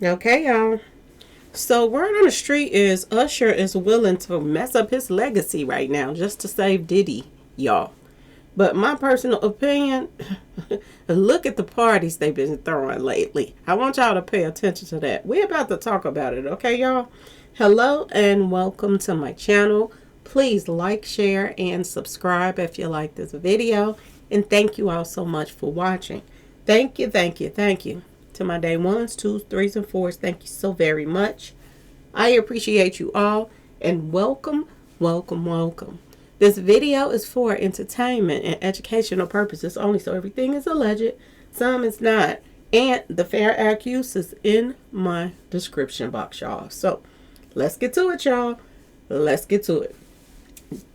Okay, y'all. So word on the street is Usher is willing to mess up his legacy right now just to save Diddy, y'all. But my personal opinion, look at the parties they've been throwing lately. I want y'all to pay attention to that. We're about to talk about it, okay, y'all? Hello and welcome to my channel. Please like, share, and subscribe if you like this video. And thank you all so much for watching. Thank you, thank you, thank you. To my day ones, twos, threes, and fours, thank you so very much. I appreciate you all and welcome, welcome, welcome. This video is for entertainment and educational purposes only, so everything is alleged, some is not. And the fair act use is in my description box, y'all. So let's get to it, y'all. Let's get to it.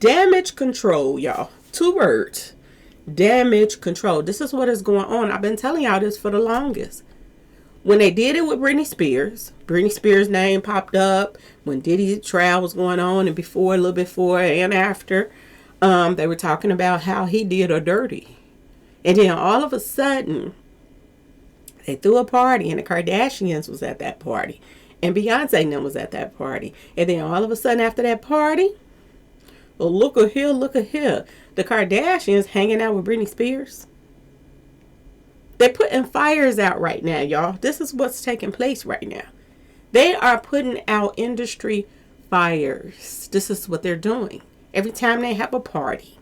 Damage control, y'all. 2 words. Damage control. This is what is going on. I've been telling y'all this for the longest. When they did it with Britney Spears' name popped up when Diddy's trial was going on, and before, a little before and after, they were talking about how he did her dirty. And then all of a sudden, they threw a party, and the Kardashians was at that party, and Beyonce and them was at that party. And then all of a sudden, after that party, well, look at here, the Kardashians hanging out with Britney Spears. They're putting fires out right now, y'all. This is what's taking place right now. They are putting out industry fires. This is what they're doing. Every time they have a party.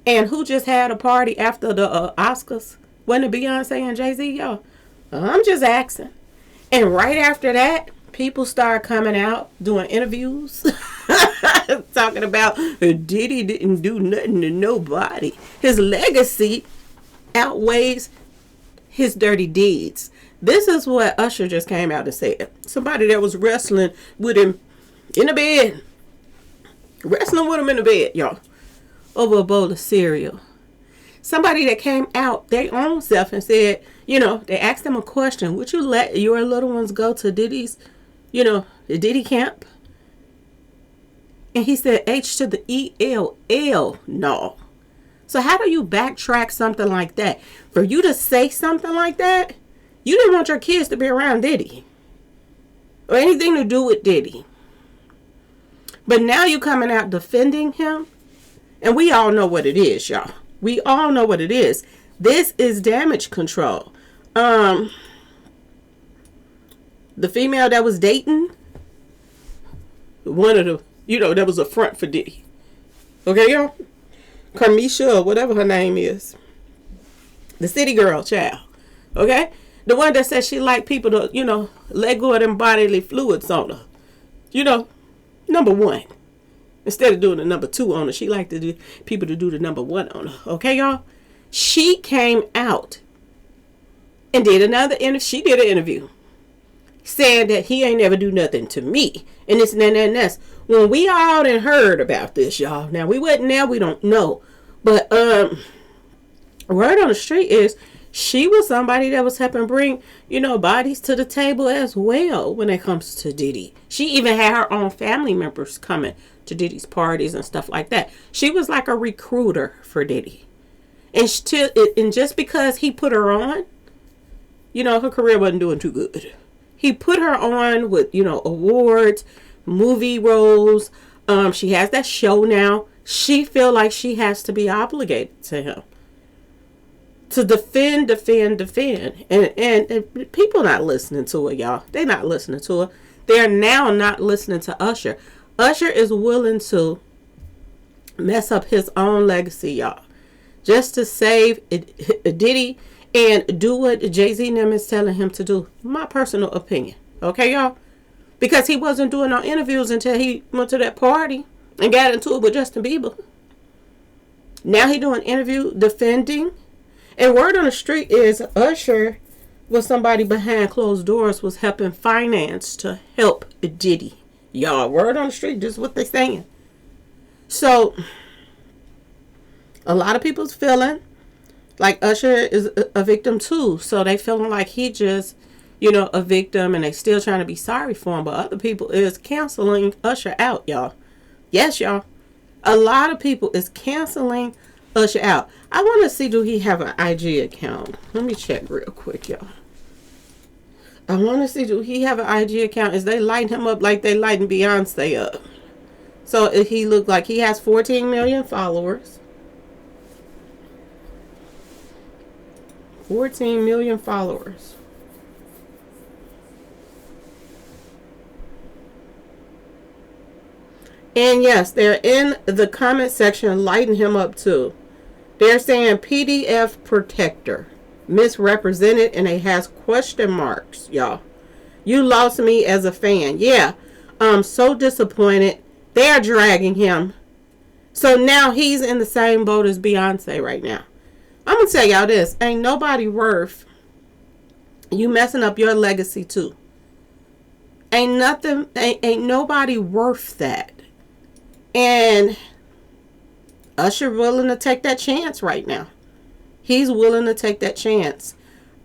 And who just had a party after the Oscars? Wasn't it Beyonce and Jay-Z, y'all? I'm just asking. And right after that, people start coming out doing interviews. Talking about Diddy didn't do nothing to nobody. His legacy outweighs his dirty deeds. This is what Usher just came out and said. Somebody that was wrestling with him in the bed. Wrestling with him in the bed, y'all. Over a bowl of cereal. Somebody that came out their own self and said, they asked him a question. Would you let your little ones go to Diddy's, the Diddy camp? And he said H to the E-L-L. No. So how do you backtrack something like that? For you to say something like that, you didn't want your kids to be around Diddy. Or anything to do with Diddy. But now you coming out defending him. And we all know what it is, y'all. We all know what it is. This is damage control. The female that was dating, one of the, that was a front for Diddy. Okay, y'all? Carmisha or whatever her name is. The city girl child. Okay? The one that said she liked people to, let go of them bodily fluids on her. Number 1. Instead of doing the number 2 on her, she liked people to do the number 1 on her. Okay, y'all? She came out and did another interview. She did an interview saying that he ain't never do nothing to me. And this and that and that. When we all done heard about this, y'all. Now, we wasn't there. We don't know. But word on the street is she was somebody that was helping bring, bodies to the table as well when it comes to Diddy. She even had her own family members coming to Diddy's parties and stuff like that. She was like a recruiter for Diddy. And just because he put her on, her career wasn't doing too good. He put her on with, awards, movie roles. She has that show now. She feel like she has to be obligated to him. To defend. And people not listening to her, y'all. They not listening to her. They're now not listening to Usher. Usher is willing to mess up his own legacy, y'all. Just to save Diddy and do what Jay-Z and them is telling him to do. My personal opinion. Okay, y'all? Because he wasn't doing no interviews until he went to that party and got into it with Justin Bieber. Now he doing interview defending. And word on the street is Usher was somebody behind closed doors was helping finance to help Diddy. Y'all, word on the street, just what they saying. So, a lot of people's feeling like Usher is a victim too. So they feeling like he just, a victim and they still trying to be sorry for him. But other people is canceling Usher out, y'all. Yes, y'all. A lot of people is canceling Usher out. I want to see, do he have an IG account? Let me check real quick, y'all. I want to see, do he have an IG account? Is they lighting him up like they lighting Beyonce up? So he looked like he has 14 million followers. 14 million followers. And yes, they're in the comment section lighting him up too. They're saying PDF protector misrepresented, and it has question marks, y'all. You lost me as a fan. Yeah, I'm so disappointed. They're dragging him. So now he's in the same boat as Beyonce right now. I'm going to tell y'all this. Ain't nobody worth you messing up your legacy too. Ain't nobody worth that. And Usher willing to take that chance right now. He's willing to take that chance.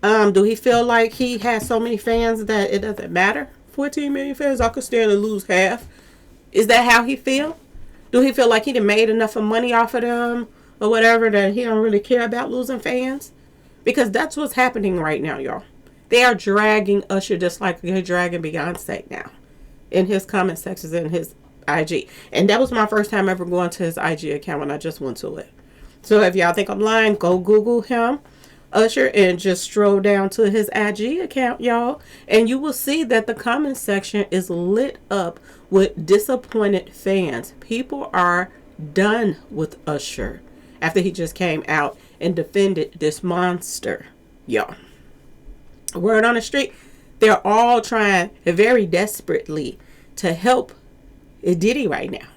Do he feel like he has so many fans that it doesn't matter? 14 million fans, I could stand to lose half. Is that how he feel? Do he feel like he done made enough of money off of them or whatever that he don't really care about losing fans? Because that's what's happening right now, y'all. They are dragging Usher just like they're dragging Beyonce now in his comment sections in his IG. And that was my first time ever going to his IG account when I just went to it. So if y'all think I'm lying, go Google him, Usher, and just stroll down to his IG account, y'all. And you will see that the comment section is lit up with disappointed fans. People are done with Usher after he just came out and defended this monster, y'all. Word on the street, they're all trying very desperately to help Diddy right now.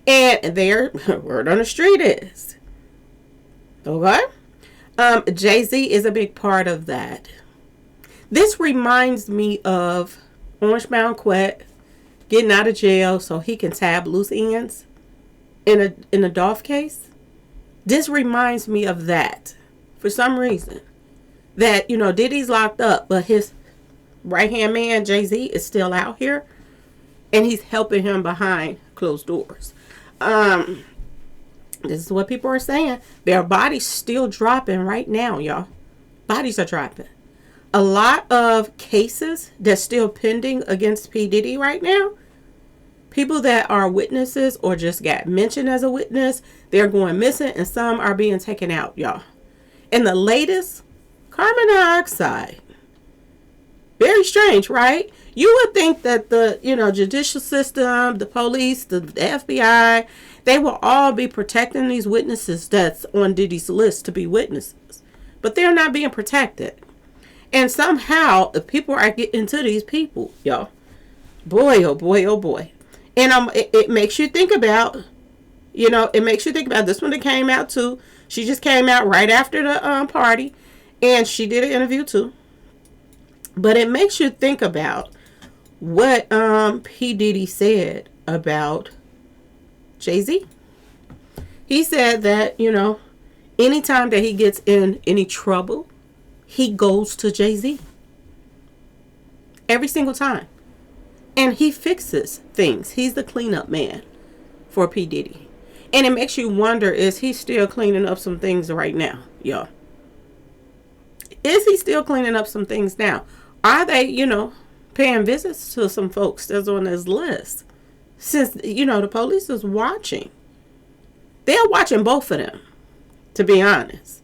And their word on the street is, okay, Jay-Z is a big part of that. This reminds me of Orange Mound Quet getting out of jail so he can tab loose ends in a Dolph case. This reminds me of that for some reason. That, Diddy's locked up, but his right-hand man, Jay-Z, is still out here. And he's helping him behind closed doors. This is what people are saying. Their bodies still dropping right now, y'all. Bodies are dropping. A lot of cases that's still pending against P Diddy right now. People that are witnesses or just got mentioned as a witness, they're going missing, and some are being taken out, y'all. And the latest, carbon dioxide. Very strange, right? You would think that the, judicial system, the police, the FBI, they will all be protecting these witnesses that's on Diddy's list to be witnesses. But they're not being protected. And somehow, the people are getting to these people, y'all. Boy, oh boy, oh boy. And it makes you think about, this one that came out too. She just came out right after the party. And she did an interview too. But it makes you think about what P Diddy said about Jay-Z. He said that, anytime that he gets in any trouble, he goes to Jay-Z. Every single time. And he fixes things. He's the cleanup man for P Diddy. And it makes you wonder, is he still cleaning up some things right now, y'all? Is he still cleaning up some things now? Are they, paying visits to some folks that's on his list? Since, the police is watching. They're watching both of them, to be honest.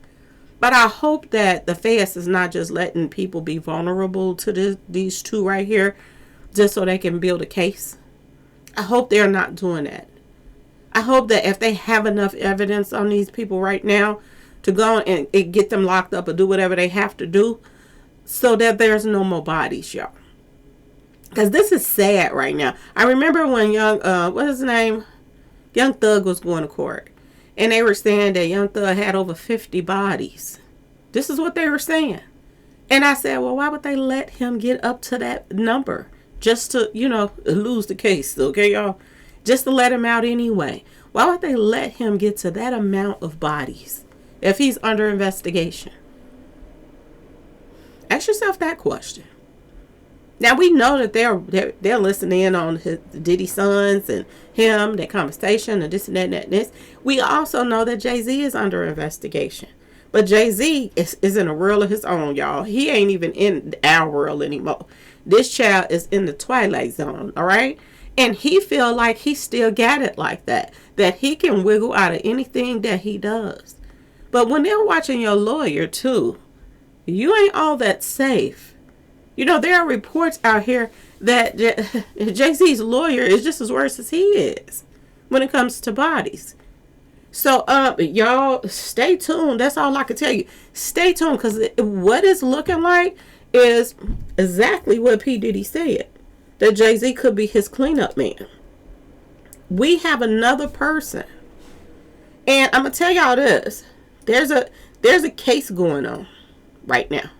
But I hope that the feds is not just letting people be vulnerable to these two right here just so they can build a case. I hope they're not doing that. I hope that if they have enough evidence on these people right now to go and get them locked up or do whatever they have to do so that there's no more bodies, y'all. Because this is sad right now. I remember when Young Thug was going to court. And they were saying that Young Thug had over 50 bodies. This is what they were saying. And I said, well, why would they let him get up to that number? Just to, lose the case, okay, y'all? Just to let him out anyway. Why would they let him get to that amount of bodies if he's under investigation? Ask yourself that question. Now, we know that they're listening in on Diddy's sons and him, their conversation, and this and that and this. We also know that Jay-Z is under investigation. But Jay-Z is in a world of his own, y'all. He ain't even in our world anymore. This child is in the twilight zone, all right? And he feel like he still got it like that. That he can wiggle out of anything that he does. But when they're watching your lawyer too, you ain't all that safe. You know, there are reports out here that Jay-Z's lawyer is just as worse as he is when it comes to bodies. So, y'all, stay tuned. That's all I can tell you. Stay tuned, because what it's looking like is exactly what P Diddy said. That Jay-Z could be his cleanup man. We have another person. And I'm going to tell y'all this. There's a case going on right now.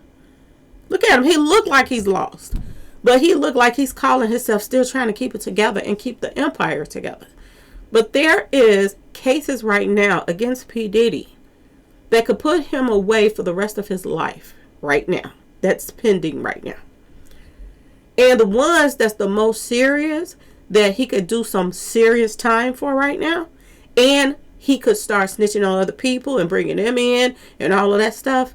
Look at him. He looked like he's lost. But he looked like he's calling himself still trying to keep it together and keep the empire together. But there is cases right now against P Diddy that could put him away for the rest of his life right now. That's pending right now. And the ones that's the most serious that he could do some serious time for right now, and he could start snitching on other people and bringing them in and all of that stuff.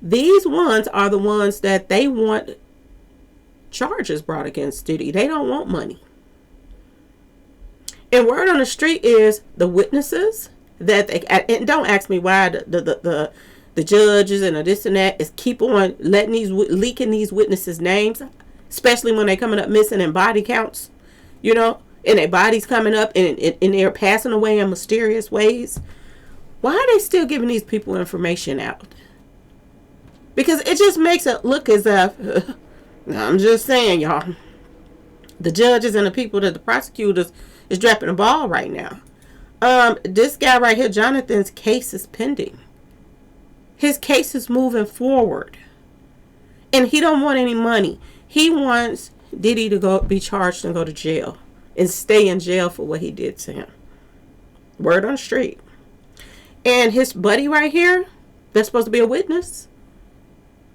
These ones are the ones that they want charges brought against Diddy. They don't want money. And word on the street is the witnesses that they, and don't ask me why the judges and this and that is keep on leaking these witnesses' names, especially when they coming up missing in body counts, you know, and their bodies coming up and they're passing away in mysterious ways. Why are they still giving these people information out? Because it just makes it look as if, I'm just saying, y'all, the judges and the people that the prosecutors is dropping the ball right now. This guy right here, Jonathan's case is pending. His case is moving forward. And he don't want any money. He wants Diddy to be charged and go to jail. And stay in jail for what he did to him. Word on the street. And his buddy right here, that's supposed to be a witness,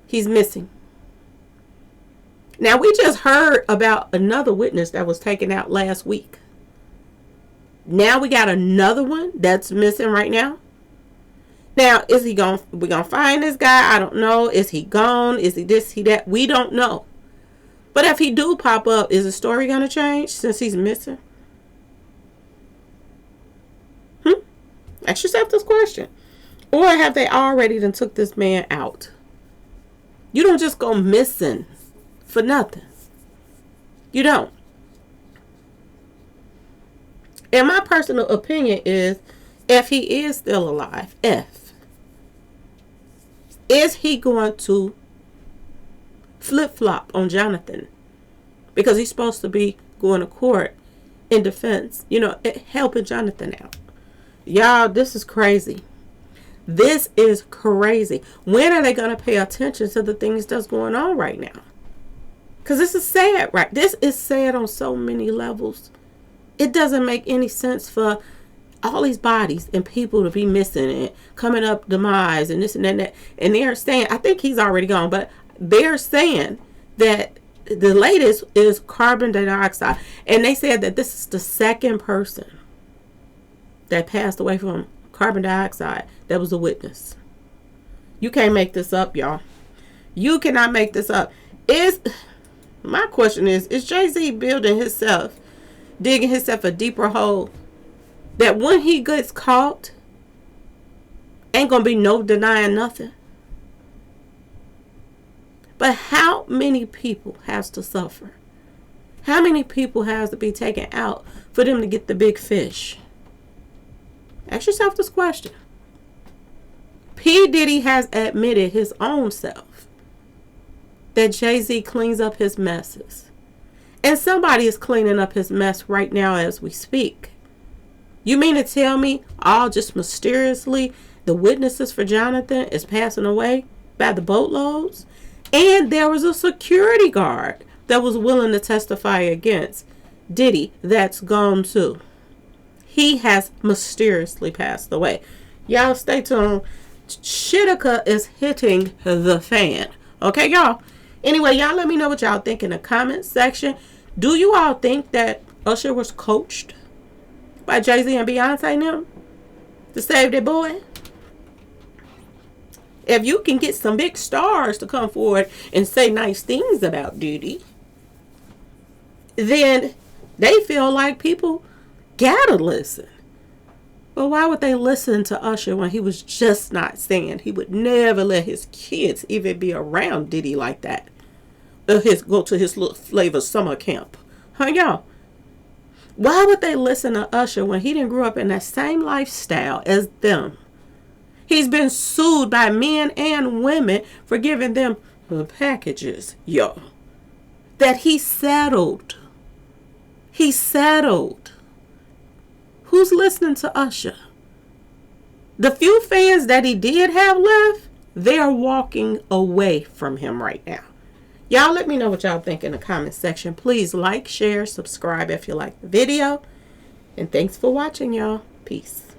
he's missing. Now, we just heard about another witness that was taken out last week. Now we got another one that's missing right now. Now, is he gonna, we gonna find this guy? I don't know. Is he gone? Is he this, he that? We don't know. But if he do pop up, is the story gonna change since he's missing? Ask yourself this question. Or have they already done took this man out? You don't just go missing for nothing. You don't. And my personal opinion is, if he is still alive, is he going to flip-flop on Jonathan? Because he's supposed to be going to court in defense, you know, helping Jonathan out. Y'all, this is crazy. This is crazy. When are they going to pay attention to the things that's going on right now? Because this is sad, right? This is sad on so many levels. It doesn't make any sense for all these bodies and people to be missing and coming up demise and this and that. And they're saying, I think he's already gone, but they're saying that the latest is carbon dioxide. And they said that this is the second person that passed away from carbon dioxide that was a witness. You can't make this up, y'all. You cannot make this up. My question is Jay-Z building himself, digging himself a deeper hole that when he gets caught, ain't gonna be no denying nothing? But how many people has to suffer? How many people has to be taken out for them to get the big fish? Ask yourself this question. P Diddy has admitted his own self that Jay-Z cleans up his messes. And somebody is cleaning up his mess right now as we speak. You mean to tell me all just mysteriously the witnesses for Jonathan is passing away by the boatloads? And there was a security guard that was willing to testify against Diddy that's gone too. He has mysteriously passed away. Y'all stay tuned. Shitika is hitting the fan. Okay, y'all? Anyway, y'all let me know what y'all think in the comment section. Do you all think that Usher was coached by Jay-Z and Beyonce now to save their boy? if you can get some big stars to come forward and say nice things about Diddy, then they feel like people gotta listen. But why would they listen to Usher when he was just not saying he would never let his kids even be around Diddy like that? Or go to his little flavor summer camp. Huh, y'all? Why would they listen to Usher when he didn't grow up in that same lifestyle as them? He's been sued by men and women for giving them packages, y'all, that he settled. He settled. Who's listening to Usher? The few fans that he did have left, they're walking away from him right now. Y'all let me know what y'all think in the comment section. Please like, share, subscribe if you like the video. And thanks for watching, y'all. Peace.